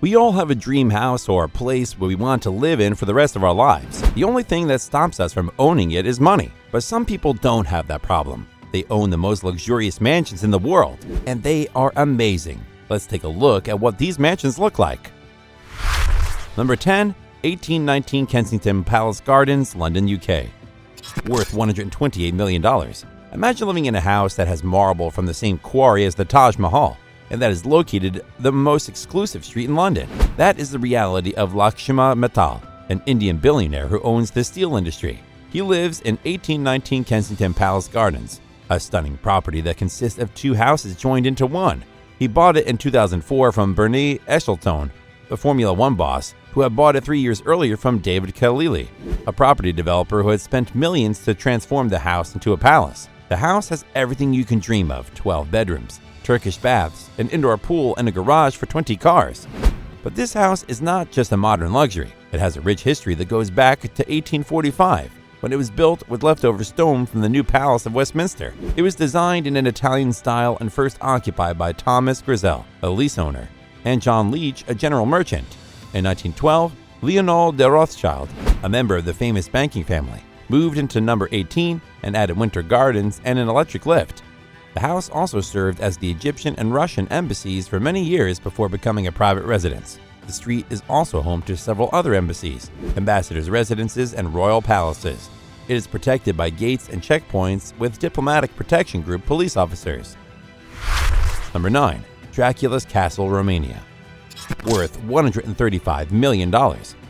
We all have a dream house or a place where we want to live in for the rest of our lives. The only thing that stops us from owning it is money. But some people don't have that problem. They own the most luxurious mansions in the world, and they are amazing. Let's take a look at what these mansions look like. Number 10, 1819 Kensington Palace Gardens, London, UK. Worth $128 million. Imagine living in a house that has marble from the same quarry as the Taj Mahal, and that is located the most exclusive street in London. That is the reality of Lakshma Mittal, an Indian billionaire who owns the steel industry. He lives in 1819 Kensington Palace Gardens, a stunning property that consists of two houses joined into one. He bought it in 2004 from Bernie Ecclestone, the Formula One boss, who had bought it 3 years earlier from David Khalili, a property developer who had spent millions to transform the house into a palace. The house has everything you can dream of: 12 bedrooms, Turkish baths, an indoor pool, and a garage for 20 cars. But this house is not just a modern luxury. It has a rich history that goes back to 1845, when it was built with leftover stone from the new Palace of Westminster. It was designed in an Italian style and first occupied by Thomas Grizel, a lease owner, and John Leach, a general merchant. In 1912, Leonard de Rothschild, a member of the famous banking family, moved into number 18 and added winter gardens and an electric lift. The house also served as the Egyptian and Russian embassies for many years before becoming a private residence. The street is also home to several other embassies, ambassadors' residences, and royal palaces. It is protected by gates and checkpoints with Diplomatic Protection Group police officers. Number 9. Dracula's Castle, Romania. Worth $135 million.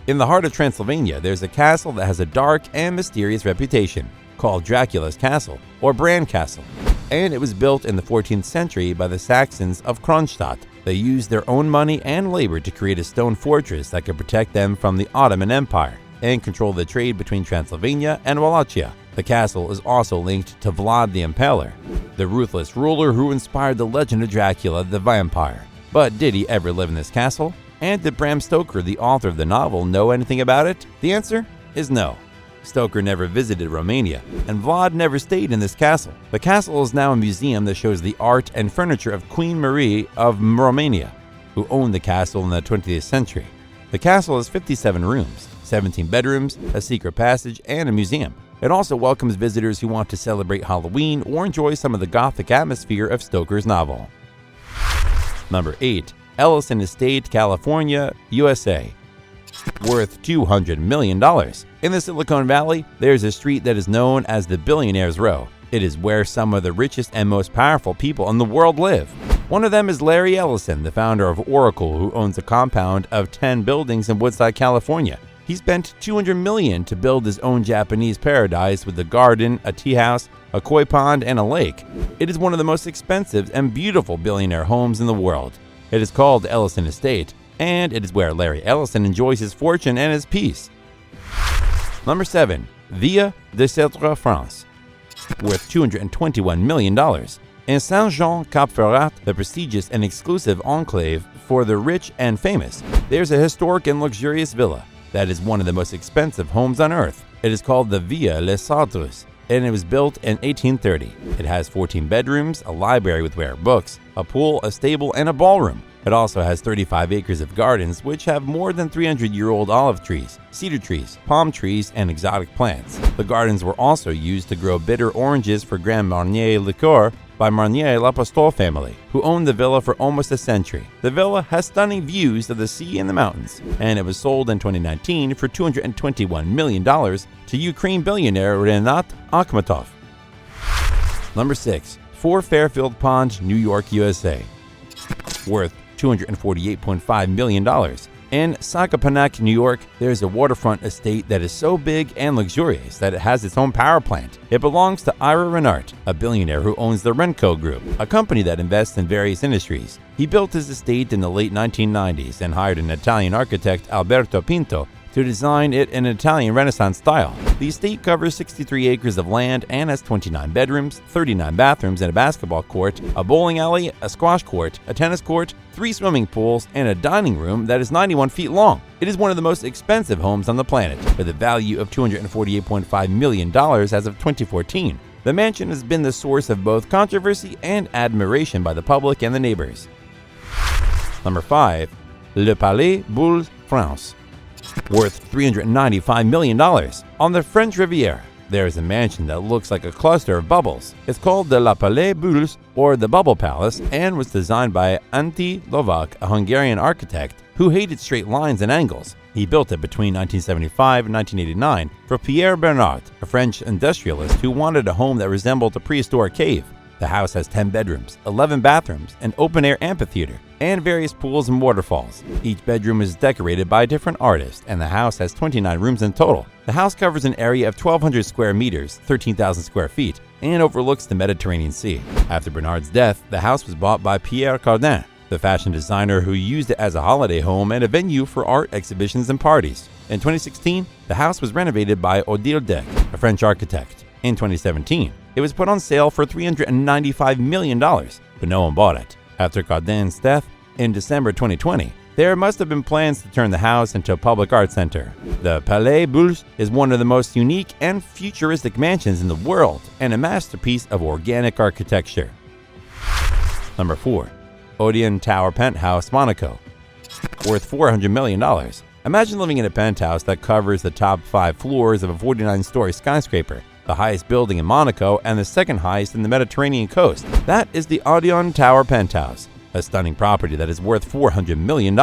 In the heart of Transylvania, there's a castle that has a dark and mysterious reputation, called Dracula's Castle, or Bran Castle. And it was built in the 14th century by the Saxons of Kronstadt. They used their own money and labor to create a stone fortress that could protect them from the Ottoman Empire and control the trade between Transylvania and Wallachia. The castle is also linked to Vlad the Impaler, the ruthless ruler who inspired the legend of Dracula the vampire. But did he ever live in this castle? And did Bram Stoker, the author of the novel, know anything about it? The answer is no. Stoker never visited Romania, and Vlad never stayed in this castle. The castle is now a museum that shows the art and furniture of Queen Marie of Romania, who owned the castle in the 20th century. The castle has 57 rooms, 17 bedrooms, a secret passage, and a museum. It also welcomes visitors who want to celebrate Halloween or enjoy some of the gothic atmosphere of Stoker's novel. Number 8. Ellison Estate, California, USA. Worth $200 million. In the Silicon Valley, there's a street that is known as the Billionaires Row. It is where some of the richest and most powerful people in the world live. One of them is Larry Ellison, the founder of Oracle, who owns a compound of 10 buildings in Woodside, California. He spent $200 million to build his own Japanese paradise with a garden, a tea house, a koi pond, and a lake. It is one of the most expensive and beautiful billionaire homes in the world. It is called Ellison Estate, and it is where Larry Ellison enjoys his fortune and his peace. Number 7. Villa de Sèvres, France. Worth $221 million. In Saint-Jean-Cap-Ferrat, the prestigious and exclusive enclave for the rich and famous, there's a historic and luxurious villa that is one of the most expensive homes on earth. It is called the Villa Les Sèvres, and it was built in 1830. It has 14 bedrooms, a library with rare books, a pool, a stable, and a ballroom. It also has 35 acres of gardens which have more than 300-year-old olive trees, cedar trees, palm trees, and exotic plants. The gardens were also used to grow bitter oranges for Grand Marnier liqueur by Marnier L'Apostol family, who owned the villa for almost a century. The villa has stunning views of the sea and the mountains, and it was sold in 2019 for $221 million to Ukraine billionaire Renat Akhmatov. Number 6. 4 Fairfield Pond, New York, USA. Worth $248.5 million. In Sacapanac, New York, there's a waterfront estate that is so big and luxurious that it has its own power plant. It belongs to Ira Renart, a billionaire who owns the Renco Group, a company that invests in various industries. He built his estate in the late 1990s and hired an Italian architect, Alberto Pinto, to design it in an Italian Renaissance style. The estate covers 63 acres of land and has 29 bedrooms, 39 bathrooms and a basketball court, a bowling alley, a squash court, a tennis court, 3 swimming pools, and a dining room that is 91 feet long. It is one of the most expensive homes on the planet, with a value of $248.5 million as of 2014. The mansion has been the source of both controversy and admiration by the public and the neighbors. Number 5. Le Palais Boulle, France, worth $395 million. On the French Riviera, there is a mansion that looks like a cluster of bubbles. It's called the La Palais Bulles, or the Bubble Palace, and was designed by Ante Lovac, a Hungarian architect who hated straight lines and angles. He built it between 1975 and 1989 for Pierre Bernard, a French industrialist who wanted a home that resembled a prehistoric cave. The house has 10 bedrooms, 11 bathrooms, an open-air amphitheater, and various pools and waterfalls. Each bedroom is decorated by a different artist, and the house has 29 rooms in total. The house covers an area of 1,200 square meters, 13,000 square feet, and overlooks the Mediterranean Sea. After Bernard's death, the house was bought by Pierre Cardin, the fashion designer who used it as a holiday home and a venue for art exhibitions and parties. In 2016, the house was renovated by Odile Deck, a French architect. In 2017, it was put on sale for $395 million, but no one bought it. After Cardin's death in December 2020, there must have been plans to turn the house into a public art center. The Palais Bulles is one of the most unique and futuristic mansions in the world and a masterpiece of organic architecture. Number 4. Odeon Tower Penthouse, Monaco, worth $400 million. Imagine living in a penthouse that covers the top 5 floors of a 49-story skyscraper, the highest building in Monaco and the second highest in the Mediterranean coast. That is the Odeon Tower Penthouse, a stunning property that is worth $400 million.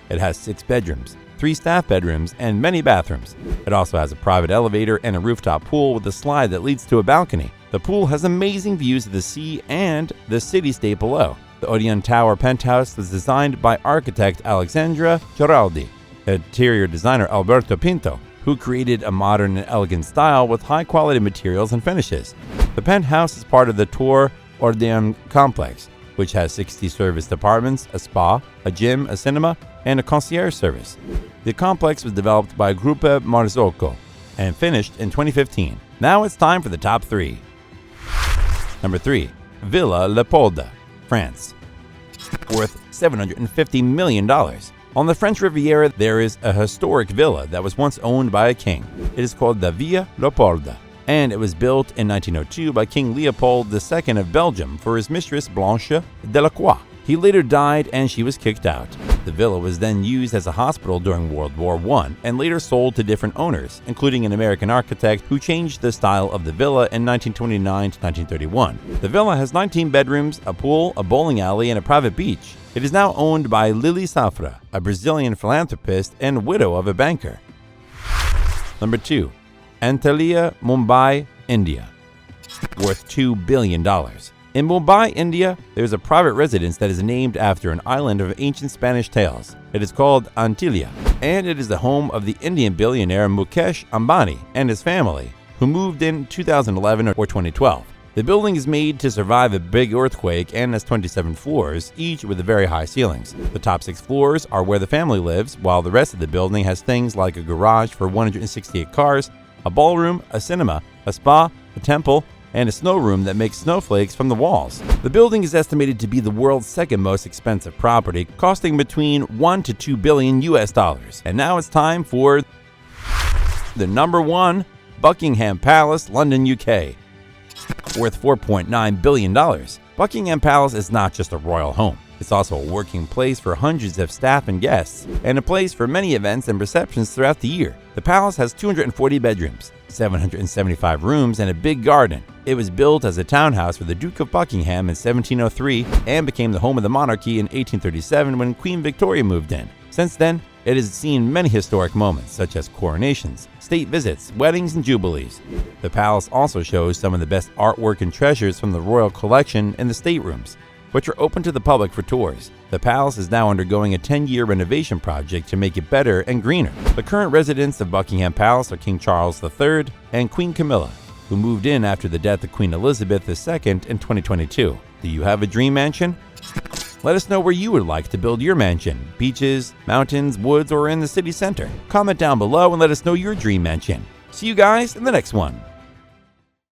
It has 6 bedrooms, 3 staff bedrooms, and many bathrooms. It also has a private elevator and a rooftop pool with a slide that leads to a balcony. The pool has amazing views of the sea and the city-state below. The Odeon Tower Penthouse was designed by architect Alexandra Giraldi, interior designer Alberto Pinto, who created a modern and elegant style with high-quality materials and finishes. The penthouse is part of the Tour Odeon complex, which has 60 service departments, a spa, a gym, a cinema, and a concierge service. The complex was developed by Grupo Marzocco and finished in 2015. Now it's time for the top 3. Number 3. Villa Leopolda, France, worth $750 million. On the French Riviera, there is a historic villa that was once owned by a king. It is called the Villa Leopolda, and it was built in 1902 by King Leopold II of Belgium for his mistress Blanche Delacroix. He later died and she was kicked out. The villa was then used as a hospital during World War I and later sold to different owners, including an American architect who changed the style of the villa in 1929 to 1931. The villa has 19 bedrooms, a pool, a bowling alley, and a private beach. It is now owned by Lili Safra, a Brazilian philanthropist and widow of a banker. Number 2. Antalya, Mumbai, India, worth $2 billion. In Mumbai, India, there is a private residence that is named after an island of ancient Spanish tales. It is called Antillia, and it is the home of the Indian billionaire Mukesh Ambani and his family, who moved in 2011 or 2012. The building is made to survive a big earthquake and has 27 floors, each with very high ceilings. The top 6 floors are where the family lives, while the rest of the building has things like a garage for 168 cars, a ballroom, a cinema, a spa, a temple, and a snow room that makes snowflakes from the walls. The building is estimated to be the world's second most expensive property, costing between $1 to $2 billion US. And now it's time for the number 1, Buckingham Palace, London, UK, worth $4.9 billion. Buckingham Palace is not just a royal home. It's also a working place for hundreds of staff and guests, and a place for many events and receptions throughout the year. The palace has 240 bedrooms, 775 rooms, and a big garden. It was built as a townhouse for the Duke of Buckingham in 1703 and became the home of the monarchy in 1837 when Queen Victoria moved in. Since then, it has seen many historic moments, such as coronations, state visits, weddings, and jubilees. The palace also shows some of the best artwork and treasures from the royal collection in the staterooms, which are open to the public for tours. The palace is now undergoing a 10-year renovation project to make it better and greener. The current residents of Buckingham Palace are King Charles III and Queen Camilla, who moved in after the death of Queen Elizabeth II in 2022. Do you have a dream mansion? Let us know where you would like to build your mansion: beaches, mountains, woods, or in the city center. Comment down below and let us know your dream mansion. See you guys in the next one.